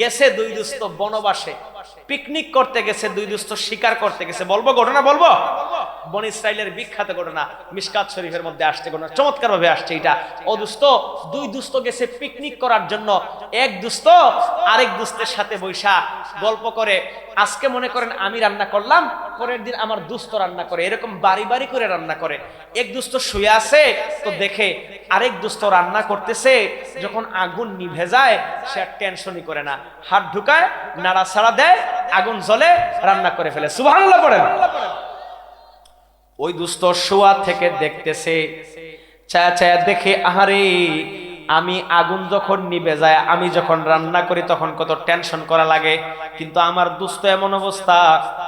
গেছে দুই দোস্ত বনবাসে, পিকনিক করতে গেছে, দুই দোস্ত শিকার করতে গেছে। বলবো ঘটনা, বলবো বনি ইসরাইলের বিখ্যাত ঘটনা, মিশকাত শরীফের মধ্যে আসছে ঘটনা, চমৎকার ভাবে আসছে এটা। ও দোস্ত, দুই দোস্ত গেছে পিকনিক করার জন্য। এক দোস্ত আরেক দোস্তের সাথে বৈশা গল্প করে, আজকে মনে করেন আমি রান্না করলাম, পরের দিন আমার দোস্ত রান্না করে, এরকম বাড়ি বাড়ি করে রান্না করে। এক দোস্ত শুয়ে আছে, তো দেখে আরেক দোস্ত রান্না করতেছে, যখন আগুন নিভে যায় সে আর টেনশনই করে না, হাত ঢুকায় নাড়াচাড়া দেয়, আগুন জ্বলে, রান্না করে ফেলে। সুবহানাল্লাহ পড়েন। ওই দুস্থ শোয়া থেকে দেখতেছে, চায়া চায়া দেখে, আহারে আমি আগুন যখন নিভে যায়, আমি যখন রান্না করি তখন কত টেনশন করা লাগে, কিন্তু আমার দুস্থ এমন অবস্থা,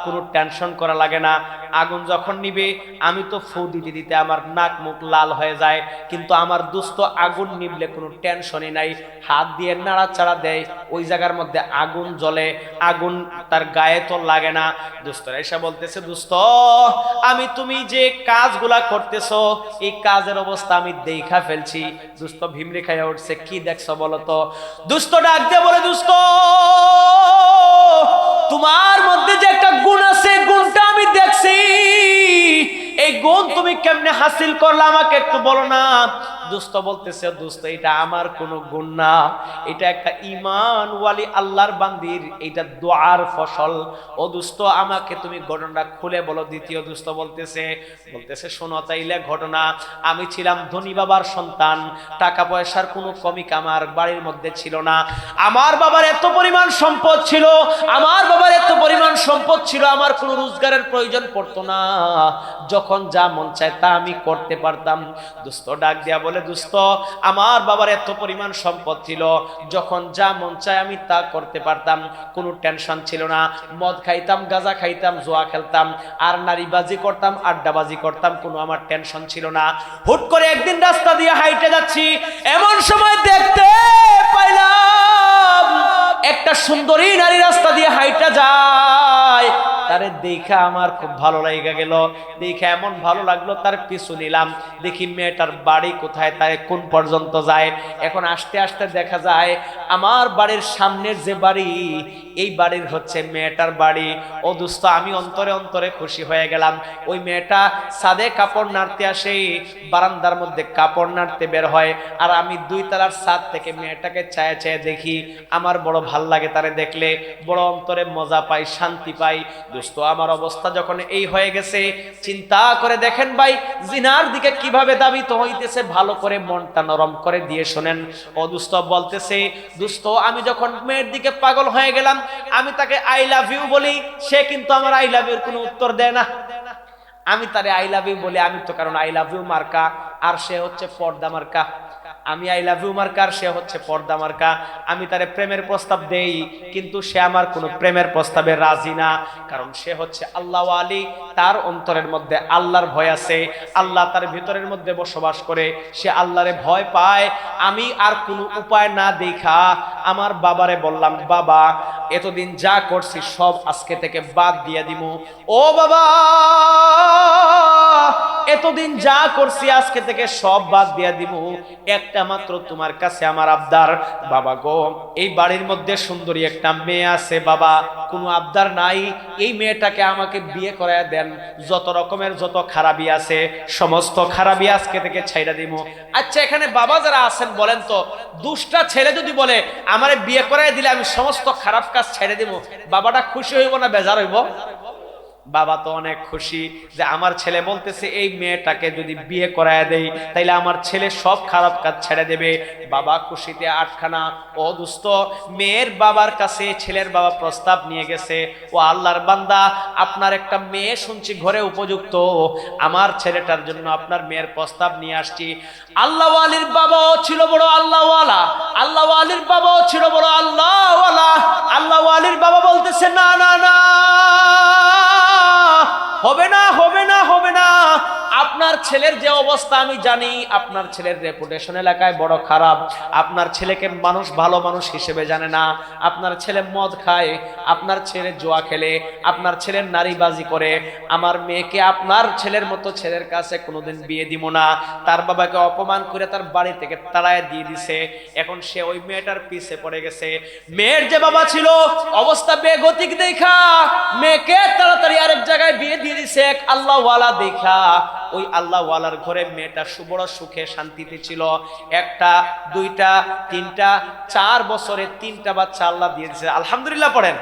কোনো টেনশন করা লাগে না। আগুন যখন নিবে আমি তো ফু দিতে দিতে আমার নাক মুখ লাল হয়ে যায়, কিন্তু আমার দুস্থ আগুন নিবলে কোনো টেনশনই নাই, হাত দিয়ে নাড়াচাড়া দেয়, ওই জায়গার মধ্যে আগুন জ্বলে, আগুন তার গায়ে তো লাগে না। দুস্থরা এসে বলতেছে, দুস্থ আমি তুমি যে কাজগুলা করতেছো এই কাজের অবস্থা আমি দেখা ফেলছি। দুস্থ ভিমরি খাইয়া উঠছে, কি দেখছো বলো তো? দুস্থ ডাক দিয়ে বলে, দুস্থ তোমার মধ্যে যে একটা গুণ আছে, গুণটা আমি দেখছি, এই গুণ তুমি কেমনে হাসিল করলে আমাকে একটু বলো না। দুস্থ বলতেছে, দুস্থ এটা আমার কোনো গুণ না, এটা একটা ঈমান ওয়ালি আল্লাহর বান্দির এটা দোয়ার ফসল। ও দুস্থ আমাকে তুমি ঘটনাটা খুলে বলো। দ্বিতীয় দুস্থ বলতেছে শোনো তাইলে ঘটনা, আমি ছিলাম ধনী বাবার সন্তান, টাকা পয়সার কোনো কমি আমার বাড়ির মধ্যে ছিল না। আমার বাবার এত পরিমাণ সম্পদ ছিল, আমার কোনো রোজগারের প্রয়োজন পড়তো না, যখন যা মন চায় তা আমি করতে পারতাম। দোস্ত ডাক দিয়া বলে, দোস্ত আমার বাবার এত পরিমাণ সম্পদ ছিল, যখন যা মন চায় আমি তা করতে পারতাম, কোনো টেনশন ছিল না। মদ খাইতাম, গাঁজা খাইতাম, জুয়া খেলতাম, আর নারীবাজি করতাম, আড্ডাবাজি করতাম, কোনো আমার টেনশন ছিল না। হুট করে একদিন রাস্তা দিয়ে হাইটে যাচ্ছি, এমন সময় দেখতে পাইলাম একটা সুন্দরী নারী রাস্তা দিয়ে হাইটা যায়। তারে দেখা আমার খুব ভালো লাগা গেল, দেখা এমন ভালো লাগলো তার পিছু নিলাম, দেখি মেয়েটার বাড়ি কোথায়, তাই কোন পর্যন্ত যায়। এখন আস্তে আস্তে দেখা যায় আমার বাড়ির সামনের যে বাড়ি, এই বাড়ির হচ্ছে মেয়েটার বাড়ি। ও দোস্ত আমি অন্তরে অন্তরে খুশি হয়ে গেলাম। ওই মেয়েটা ছাদে কাপড় নাড়তে আসে, বারান্দার মধ্যে কাপড় নাড়তে বের হয়, আর আমি দুই তলার ছাদ থেকে মেয়েটাকে চায়ে চায়ে দেখি। আমার বড় ভাল লাগে তারে দেখলে, বড় অন্তরে মজা পাই, শান্তি পাই। দোস্ত আমার অবস্থা যখন এই হয়ে গেছে, চিন্তা করে দেখেন ভাই জিনার দিকে কিভাবে দাবিত হইতেছে, ভালো করে মনটা নরম করে দিয়ে শোনেন। ও দোস্ত বলতেছে, দোস্ত আমি যখন মেয়ের দিকে পাগল হয়ে গেলাম, আমি তাকে আই লাভ ইউ বলি, সে কিন্তু আমার আই লাভ ইউর কোনো উত্তর দেয় না। আমি তারে আই লাভ ইউ বলি, আমি তো কারণ আই লাভ ইউ মার্কা, আর সে হচ্ছে পর্দা মার্কা। আমি আই লাভ ইউ মার্কার, সে হচ্ছে পর্দা মার্কা। আমি তারে প্রেমের প্রস্তাব দেই, কিন্তু সে আমার কোনো প্রেমের প্রস্তাবে রাজি না, কারণ সে হচ্ছে আল্লাহ ওয়ালি, তার অন্তরের মধ্যে আল্লাহর ভয় আছে, আল্লাহ তার ভিতরের মধ্যে বসবাস করে, সে আল্লাহরে ভয় পায়। আমি আর কোনো উপায় না দেখা আমার বাবারে বললাম, বাবা এতদিন যা করছি সব আজকে থেকে বাদ দিয়ে দিব। ও বাবা এতদিন যা করছি আজকে থেকে সব বাদ দিয়ে দিব, একটা মাত্র তোমার কাছে আমার আবদার। বাবা গো এই বাড়ির মধ্যে সুন্দরী একটা মেয়ে আছে বাবা, কোনো আবদার নাই, এই মেয়েটাকে আমাকে বিয়ে করায় দেন, যত রকমের যত খারাপি আছে সমস্ত খারাপি আজকে থেকে ছাইড়া দিব। আচ্ছা এখানে বাবা যারা আছেন বলেন তো, দুষ্টা ছেলে যদি বলে আমারে বিয়ে করায় দিলে আমি সমস্ত খারাপ কাজ ছেড়ে দিব, বাবাটা খুশি হইব না বেজার হইব? বাবা তো অনেক খুশি যে আমার ছেলে বলতেছে এই মেয়েটাকে যদি বিয়ে করায় দেই তাইলে আমার ছেলে সব খারাপ কাজ ছেড়ে দেবে। বাবা খুশিতে আটখানা। ও দোস্ত মেয়ের বাবার কাছে ছেলের বাবা প্রস্তাব নিয়ে গেছে, ও আল্লাহর বান্দা আপনার একটা মেয়ে শুনছি ঘরে উপযুক্ত, আমার ছেলেটার জন্য আপনার মেয়ের প্রস্তাব নিয়ে আসছি। আল্লাহ ওয়ালির বাবাও ছিল বড় আল্লাহওয়ালা, আল্লাহ ওয়ালির বাবাও ছিল বড় আল্লাহওয়ালা। আল্লাহ ওয়ালির বাবা বলতেছে না না না, হবে না হবে না হবে না, আপনার ছেলের যে অবস্থা আমি জানি, আপনার ছেলের রেপুটেশন এলাকায় বড় খারাপ, আপনার ছেলেকে মানুষ ভালো মানুষ হিসেবে জানে না, আপনার ছেলে মদ খায়, আপনার ছেলে জুয়া খেলে, আপনার ছেলের নারীবাজি করে, আমার মেয়েকে আপনার ছেলের মতো ছেলের কাছে কোনোদিন বিয়ে দিব না। তার বাবাকে অপমান করে তার বাড়ি থেকে তাড়ায় দিয়ে দিছে। এখন সে ওই মেয়েটার পিছে পড়ে গেছে। মেয়ের যে বাবা ছিল অবস্থা বেগতিক দেখা মেয়েকে তাড়াতাড়ি আরেক জায়গায় বিয়ে দিয়ে দিছে এক আল্লাহওয়ালা দেখা। ওই আল্লাহওয়ালার ঘরে মেয়েটা সুবড় সুখে শান্তিতে ছিল। একটা, দুইটা, তিনটা, 4 বছরে 3টা বাচ্চা আল্লাহ দিয়ে দিছে। আলহামদুলিল্লাহ পড়েন।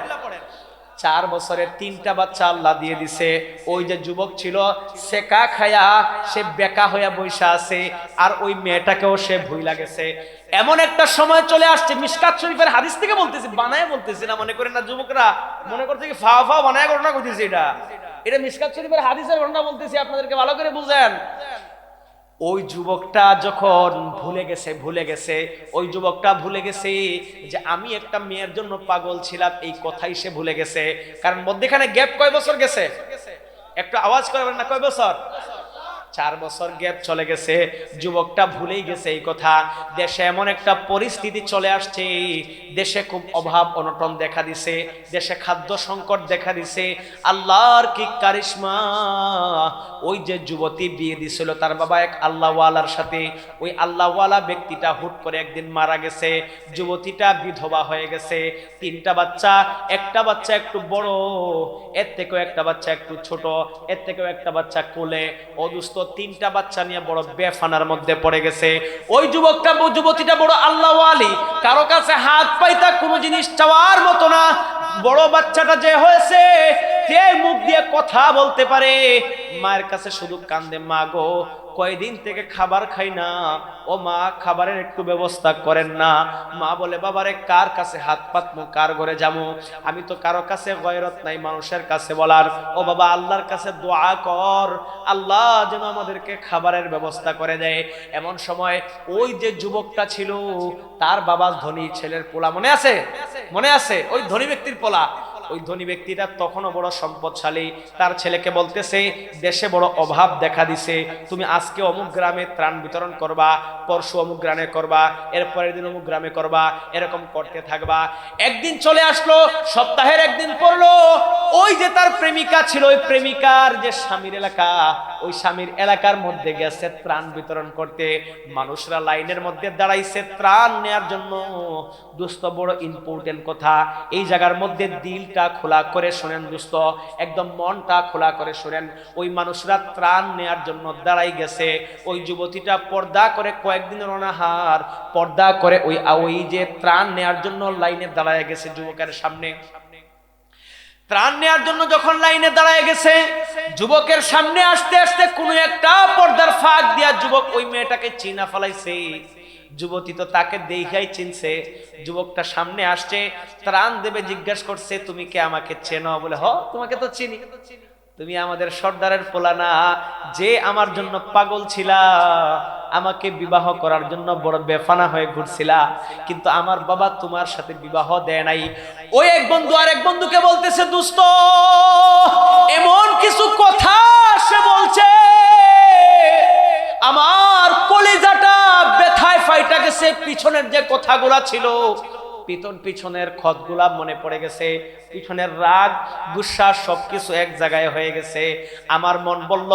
4 বছরে 3টা বাচ্চা আল্লাহ দিয়ে দিছে। ওই যে যুবক ছিল সেকা খায়া সে বেকা হইয়া বৈশা আছে, আর ওই মেয়েটাকেও সে ভুইলা গেছে। এমন একটা সময় চলে আসছে, মিশকাত শরীফের হাদিস থেকে বলতেছি, বানায় বলতেছি না, মনে করেন না যুবকরা মনে করতে কি ফা ফা বানায় ঘটনা কইতেছি। এটা মিশকাত শরীফের হাদিসের ঘটনা বলতেছি, আপনাদেরকে ভালো করে বুঝেন। ওই যুবকটা যখন ভুলে গেছে ওই যুবকটা ভুলে গেছে যে আমি একটা মেয়ের জন্য পাগল ছিলাম, এই কথাই সে ভুলে গেছে। কারণ মধ্যখানে গ্যাপ কয় বছর গেছে? একটু আওয়াজ করবেন না, কয় বছর? 4 বছর গ্যাপ চলে গেছে। যুবকটা ভুলেই গেছে এই কথা। দেশে এমন একটা পরিস্থিতি চলে আসছে, দেশে খুব অভাব অনটন দেখা দিছে, দেশে খাদ্য সংকট দেখা দিছে। আল্লাহর কি কারিশমা! ওই যে যুবতী বিয়ে দিছিল তার বাবা এক আল্লাহওয়ালার সাথে, ওই আল্লাহওয়ালা ব্যক্তিটা হুট করে একদিন মারা গেছে। যুবতীটা বিধবা হয়ে গেছে। 3টা বাচ্চা, একটা বাচ্চা একটু বড়, এর থেকেও একটা বাচ্চা একটু ছোট, এর থেকেও একটা বাচ্চা কোলে। ও দুস্থ 3টা বাচ্চা নিয়ে বড় বেফানার মধ্যে পড়ে গেছে। ওই যুবতীটা বড় আল্লাহওয়ালি, কারো কাছে হাত পাইতা কোনো জিনিস চাওয়ার মতো না। বড় বাচ্চাটা যে হয়েছে সে মুখ দিয়ে কথা বলতে পারে, মায়ের কাছে শুধু কান্দে, মা গো কয়দিন থেকে খাবার খাই না, ও মা খাবারের একটু ব্যবস্থা করেন না। মা বলে বাবারে কার কাছে হাত পাতমু, কার ঘরে যাবো, আমি তো কারো কাছে গয়রত নাই মানুষের কাছে বলার। ও বাবা আল্লাহর কাছে দোয়া কর, আল্লাহ যেন আমাদেরকে খাবারের ব্যবস্থা করে দেয়। এমন সময় ওই যে যুবকটা ছিল তার বাবা ধনী ছেলের পোলা, মনে আছে? মনে আছে? ওই ধনী ব্যক্তির পোলা। ওই ধনী ব্যক্তিটা তখনও বড় সম্পদশালী। তার ছেলেকে বলতেছে দেশে বড় অভাব দেখা দিছে, তুমি আজকে অমুক গ্রামে ত্রাণ বিতরণ করবা, পরশু অমুক গ্রামে করবা, এরপরের দিন অমুক গ্রামে করবা, এরকম করতে থাকবা। একদিন চলে আসলো, সপ্তাহের একদিন পড়লো, ওই যে তার প্রেমিকা ছিল, ওই প্রেমিকার যে স্বামীর এলাকা, ওই স্বামীর এলাকার মধ্যে গেছে ত্রাণ বিতরণ করতে। মানুষরা লাইনের মধ্যে দাঁড়াইছে ত্রাণ নেয়ার জন্য। দোস্ত বড় ইম্পর্টেন্ট কথা, এই জায়গার মধ্যে দিলটা খোলা করে শোনেন দোস্ত, একদম মনটা খোলা করে শোনেন। ওই মানুষরা ত্রাণ নেয়ার জন্য দাঁড়াই গেছে। ওই যুবতীটা পর্দা করে কয়েকদিনের অনাহার পর্দা করে ওই যে ত্রাণ নেয়ার জন্য লাইনে দাঁড়ায় গেছে যুবকের সামনে। ত্রাণ নেয়ার জন্য যখন লাইনে দাঁড়ায় গেছে, যুবকের সামনে আসতে আসতে কোনো একটা পর্দার ফাঁক দিয়া যুবক ওই মেয়েটাকে চিনা ফেলাইছে। যুবতী তো তাকে দেখাই চিনছে। যুবকটা সামনে আসছে, ত্রাণ দেবে, জিজ্ঞাসা করছে তুমি কে, আমাকে চেনো? বলে হ, তোমাকে তো চিনি, তুমি আমাদের সর্দারের পোলা না, যে আমার জন্য পাগল ছিলা, আমাকে বিবাহ করার জন্য বড় বেফানা হয়ে ঘুরছিলা, কিন্তু আমার বাবা তোমার সাথে বিবাহ দেয় নাই। ওই এক বন্ধু আর এক বন্ধুকে বলতেছে দোস্ত এমন কিছু কথা সে বলছে আমার কলিজাটা ব্যথায় ফাইটা গেছে। পিছনের যে কথাগুলা ছিল, পিছনের খতগুলা মনে পড়ে গেছে, পিছনের রাগ গুসা সবকিছু এক জায়গায় হয়ে গেছে। আমার মন বলল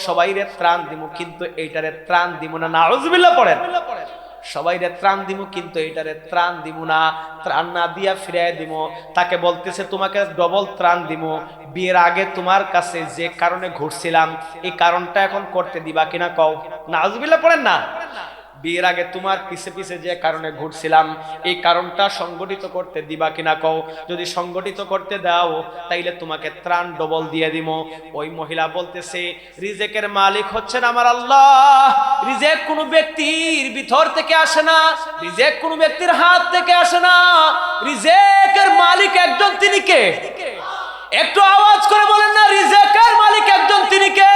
সবাইরে ত্রাণ দিব, কিন্তু এইটারে ত্রাণ দিব না। নাউজুবিল্লাহ পড়েন। সবাইরে ত্রাণ দিব কিন্তু এইটারে ত্রাণ দিব না, ত্রাণ না দিয়া ফিরাই দিব। তাকে বলতেছে তোমাকে ডবল ত্রাণ দিব, বিয়ের আগে তোমার কাছে যে কারণে ঘুরছিলাম এই কারণটা এখন করতে দিবা কিনা কও। নাউজুবিল্লাহ পড়েন না। বিয়ের আগে তোমার পিছে পিছে যে কারণে ঘুরছিলাম এই কারণটা সংগঠিত করতে দিবা কিনা কও। যদি সংগঠিত করতে দাও তাইলে তোমাকে ত্রাণ ডবল দিয়ে দিব। ওই মহিলা বলতেছে রিজেকের মালিক হচ্ছেন আমার আল্লাহ, রিজেক কোনো ব্যক্তির ভিতর থেকে আসে না, রিজেক কোনো ব্যক্তির হাত থেকে আসে না, রিজেকের মালিক একজন, তিনি কে? একটু আওয়াজ করে বলেন না, রিজেকের মালিক একজন, তিনি কে?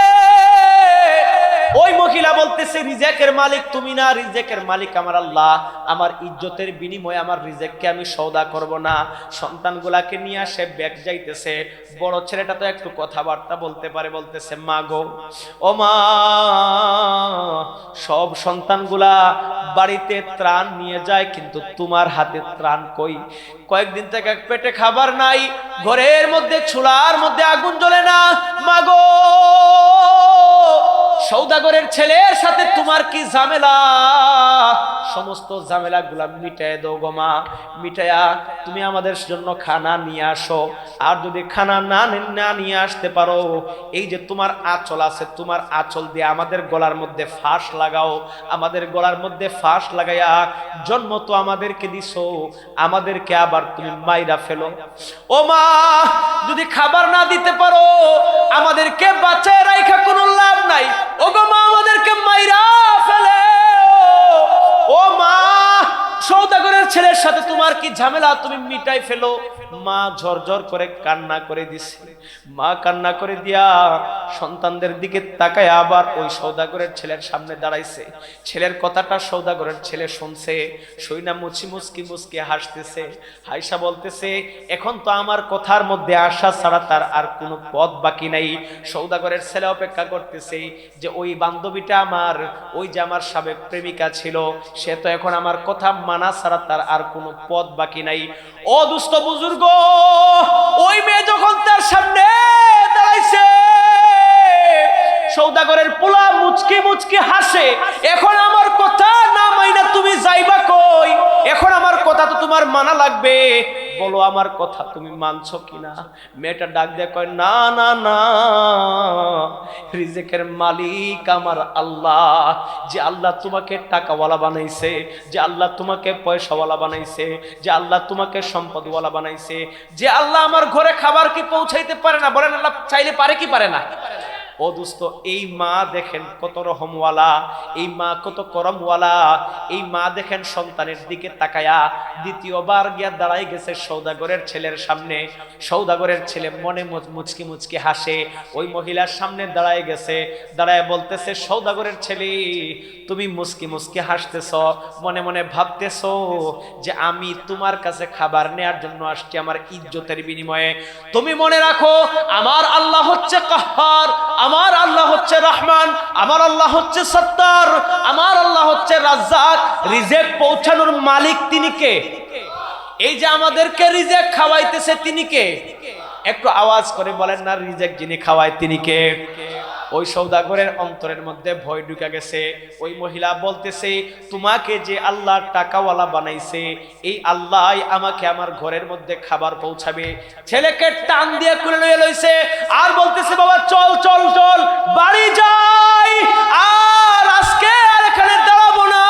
ওই মহিলা বলতেছে বলতেছে রিজেকের মালিক তুমি না, রিজেকের মালিক আমার আল্লাহ। আমার ইজ্জতের বিনিময়ে আমার রিজেককে আমি সওদা করব না। সন্তানগুলাকে নিয়ে আসে ব্যাগ যাইতেছে। বড় ছেলেটা তো একটু কথাবার্তা বলতে পারে, বলতেছে মা গো, ও মা, সব সন্তানগুলা বাড়িতে ত্রাণ নিয়ে যায়, কিন্তু তোমার হাতে ত্রাণ কই? কয়েকদিন থেকে পেটে খাবার নাই, ঘরের মধ্যে চুলার মধ্যে আগুন জ্বলে না। মা গো, সওদাগরের ছেলের সাথে তোমার কি ঝামেলা? সমস্ত ঝামেলা গুলা মিটায় দাও গো মা, মিটায়া তুমি আমাদের জন্য খানা নিয়ে আসো। আর যদি খানা না নিয়ে আসতে পারো, এই যে তোমার আঁচল আছে, তোমার আঁচল দিয়ে আমাদের গলার মধ্যে ফাঁস লাগাও। আমাদের গলার মধ্যে ফাঁস লাগাইয়া জন্ম তো আমাদেরকে দিছো, আমাদেরকে আবার তুমি মাইরা ফেলো। ও মা, যদি খাবার না দিতে পারো, আমাদেরকে বাঁচায় রাখা কোনো লাভ নাই। ও গো মা, আমাদেরকে মাইরা ফেলে। ও মা, সওদাগরের ছেলের সাথে তোমার কি ঝামেলা, তুমি মিটাই ফেলো। মা ঝরঝর করে কান্না করে দিছে। মা কান্না করে দিয়া সন্তানদের দিকে তাকায় আবার ওই সওদাগরের ছেলের সামনে দাঁড়াইছে। ছেলের কথাটা সওদাগরের ছেলে শুনছে, শুইনা মুচকি মুচকি হাসতেছে। হাইসা বলতেছে, এখন তো আমার কথার মধ্যে আশা ছাড়া তার আর কোনো পথ বাকি নাই। সওদাগরের ছেলে অপেক্ষা করতেছে যে ওই বান্ধবীটা আমার, ওই যে আমার সাবেক প্রেমিকা ছিল, সে তো এখন আমার কথা মানা ছাড়া তার আর কোনো পথ বাকি নাই। ও দুস্থ বুজুর্গ, ওই মেয়ে যখন তার সামনে দাঁড়াইছে, সওদাগরের পোলা মুচকি মুচকি হাসে। এখন আমার কথা না মাইনা তুমি যাইবা কই? এখন আমার কথা তো তোমার মানা লাগবে, বলো আমার কথা তুমি মানছো কিনা? মেয়েটা ডাক দিয়ে কয়, না না না, রিজেকের মালিক আমার আল্লাহ। যে আল্লাহ তোমাকে টাকাওয়ালা বানাইছে, যে আল্লাহ তোমাকে পয়সাওয়ালা বানাইছে, যে আল্লাহ তোমাকে সম্পদওয়ালা বানাইছে, যে আল্লাহ আমার ঘরে খাবার কি পৌঁছাইতে পারে না? বলেন আল্লাহ চাইলে পারে কি পারে না? ও দোস্ত, এই মা দেখেন কত রহমওয়ালা, এই মা কত করমওয়ালা। এই মা দেখেন সন্তানের দিকে তাকায়া দ্বিতীয়বার গিয়া দাঁড়াই গেছে সওদাগরের ছেলের সামনে। সওদাগরের ছেলে মনে মুচকি মুচকি হাসে, ওই মহিলার সামনে দাঁড়াই গেছে। দাঁড়ায় বলতেছে, সওদাগরের ছেলে, তুমি মুচকি মুচকি হাসতেছ, মনে মনে ভাবতেছ যে আমি তোমার কাছে খাবার নেয়ার জন্য আসছি আমার ইজ্জতের বিনিময়ে। তুমি মনে রাখো, আমার আল্লাহ হচ্ছে কাহ্হার, আমার আল্লাহ হচ্ছে রহমান, আমার আল্লাহ হচ্ছে সত্তার, আমার আল্লাহ হচ্ছে রাজ্জাক। রিজেক পৌঁছানোর মালিক তিনি কে? এই যে আমাদেরকে রিজেক খাওয়াইতেছে তিনি কে? একটু আওয়াজ করে বলেন না, রিজেক যিনি খাওয়ায় তিনি কে? ওই সওদাগরের অন্তরের মধ্যে ভয় ঢুকে গেছে। ওই মহিলা বলতেছে, তোমাকে যে আল্লাহ টাকাওয়ালা বানাইছে, এই আল্লাহ আমাকে আমার ঘরের মধ্যে খাবার পৌঁছাবে। ছেলেকে টান দিয়ে কুলে নিয়ে লইছে আর বলতেছে, বাবা চল চল চল, বাড়ি যাই, আর আজকে আর এখানে দাঁড়াবো না।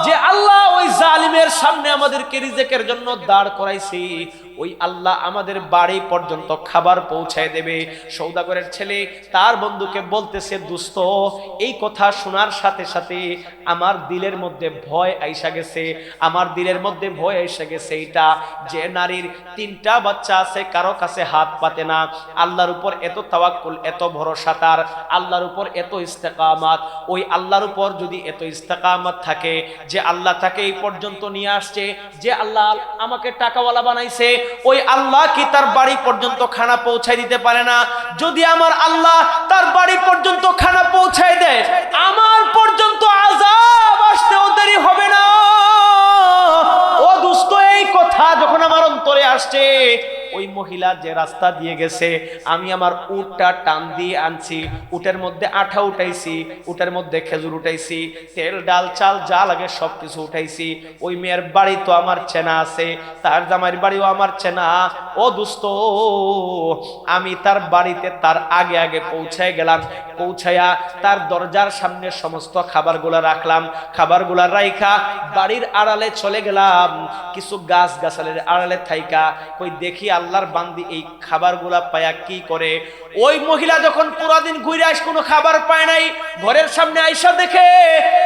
যে আল্লাহ ওই জালিমের সামনে আমাদেরকে রিজেকের জন্য দাঁড় করাইছি, ওই আল্লাহ আমাদের বাড়ি পর্যন্ত খাবার পৌঁছায় দেবে। সওদাগরের ছেলে তার বন্ধুকে বলতেছে, দোস্ত, এই কথা শোনার সাথে সাথে আমার দিলের মধ্যে ভয় আইসা গেছে। আমার দিলের মধ্যে ভয় আইসা গেছে এটা যে নারীর 3টা বাচ্চা আছে, কারো কাছে হাত পাতে না, আল্লাহর উপর এত তাওয়াক্কুল, এত ভরসা তার, আল্লাহর উপর এত ইস্তেকামাত। ওই আল্লাহর উপর যদি এত ইস্তেকামাত থাকে, যে আল্লাহ তাকে এই পর্যন্ত নিয়ে আসছে, যে আল্লাহ আমাকে টাকাওয়ালা বানাইছে, ওই আল্লাহ কি তার বাড়ি পর্যন্ত খানা পৌঁছায় দিতে পারে না? যদি আমার আল্লাহ তার বাড়ি পর্যন্ত খানা পৌঁছায় দেয়, আমার পর্যন্ত আযাব আসতেও দেরি হবে না। ও দোস্ত, এই কথা যখন আমার অন্তরে আসছে, ওই মহিলা যে রাস্তা দিয়ে গেছে, আমি আমার উটটা টান দিয়ে আনছি, উটের মধ্যে আঠা উঠাইছি, উটের মধ্যে খেজুর উঠাইছি, তেল ডাল চাল যা লাগে সবকিছু উঠাইছি। ওই মেয়ের বাড়ি তো আমার চেনা আছে, তার জামাইয়ের বাড়িও আমার চেনা। ও দোস্ত, আমি তার বাড়িতে তার আগে আগে পৌঁছায় গেলাম। পৌঁছায়া তার দরজার সামনে সমস্ত খাবারগুলা রাখলাম। খাবারগুলা রাইখা বাড়ির আড়ালে চলে গেলাম। কিছু গাছ গাছালের আড়ালে থাইকা কই দেখি আল্লাহর বান্দি এই খাবারগুলা পায়া কি করে। ওই মহিলা যখন পুরা দিন ঘুরে আস কোনো খাবার পায় নাই, ঘরের সামনে আইসা দেখে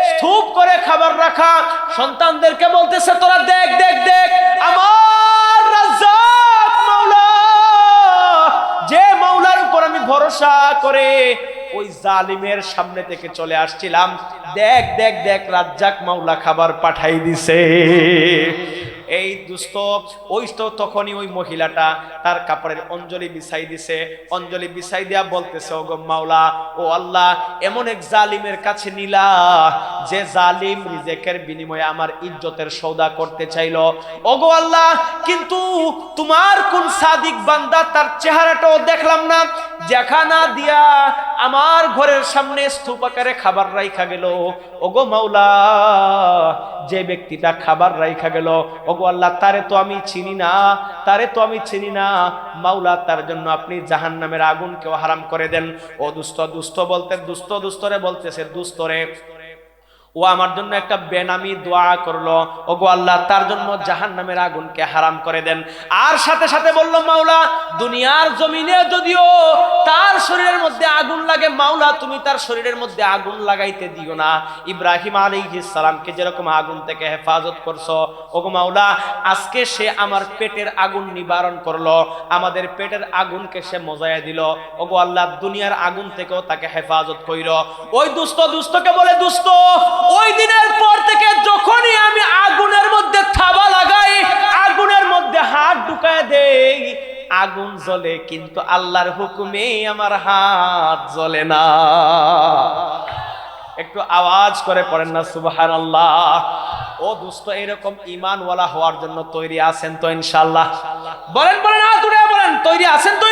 স্তূপ করে খাবার রাখা। সন্তানদেরকে বলতেছে, তোরা দেখ দেখ দেখ, আমার রাজ্জাক মাওলা, যে মাওলার উপর আমি ভরসা করে ওই জালিমের সামনে থেকে চলে আসছিলাম, দেখ দেখ দেখ রাজ্জাক মাওলা খাবার পাঠাই দিছে। এই দুস্থ ওই তো তখনই ওই মহিলাটা তার কাপড়ের অঞ্জলি বিছাই দিছে, অঞ্জলি বিছাই দেয়া বলতেছে, ওগো মাওলা, ও আল্লাহ, এমন এক জালিমের কাছে নিলা যে জালিম রিজেকের বিনিময়ে আমার ইজ্জতের সওদা করতে চাইলো। ওগো আল্লাহ, কিন্তু তোমার কোন সাদিক বান্দা তার চেহারাটাও দেখলাম না, যেখানা দিয়া আমার ঘরের সামনে স্তূপ আকারে খাবার রাইখা গেল। ওগো মাওলা, যে ব্যক্তিটা খাবার রাইখা গেল, ওগো আল্লাহ, তারে তো আমি চিনি না, তারে তো আমি চিনি না। মাওলা, তার জন্য আপনি জাহান্নামের আগুনকেও হারাম করে দেন। ও দুস্থ, দুস্থ বলতে দুস্থরে বলতেছে, দুস্থরে, ও আমার জন্য একটা বেনামি দোয়া করলো, ওগো আল্লাহ, তার জন্য জাহান্নামের আগুনকে হারাম করে দেন। আর সাথে সাথে বলল, মাওলা, দুনিয়ার জমিনে যদিও তার শরীরের মধ্যে আগুন লাগে, মাওলা তুমি তার শরীরের মধ্যে আগুন লাগাইতে দিও না। ইব্রাহিম আলাইহিস সালামকে যেরকম আগুন থেকে হেফাজত করছো, ওগো মাওলা, আজকে সে আমার পেটের আগুন নিবারণ করলো, আমাদের পেটের আগুনকে সে মজায়া দিল। ওগো আল্লাহ, দুনিয়ার আগুন থেকেও তাকে হেফাজত কইরো। ওই দুস্থকে বলে, দুস্থ, ওই দিনের পর থেকে যখনই আমি আগুনের মধ্যে থাবা লাগাই, আগুনের মধ্যে হাত ঢুকায় দেই, আগুন জ্বলে, কিন্তু আল্লাহর হুকুমে আমার হাত জ্বলে না। একটু আওয়াজ করে পড়েন না সুবহানাল্লাহ। ও দোস্ত, এরকম ঈমানওয়ালা হওয়ার জন্য তৈরি আছেন তো ইনশাআল্লাহ? বলেন বলেন, হাত উঠিয়ে বলেন, তৈরি আছেন তো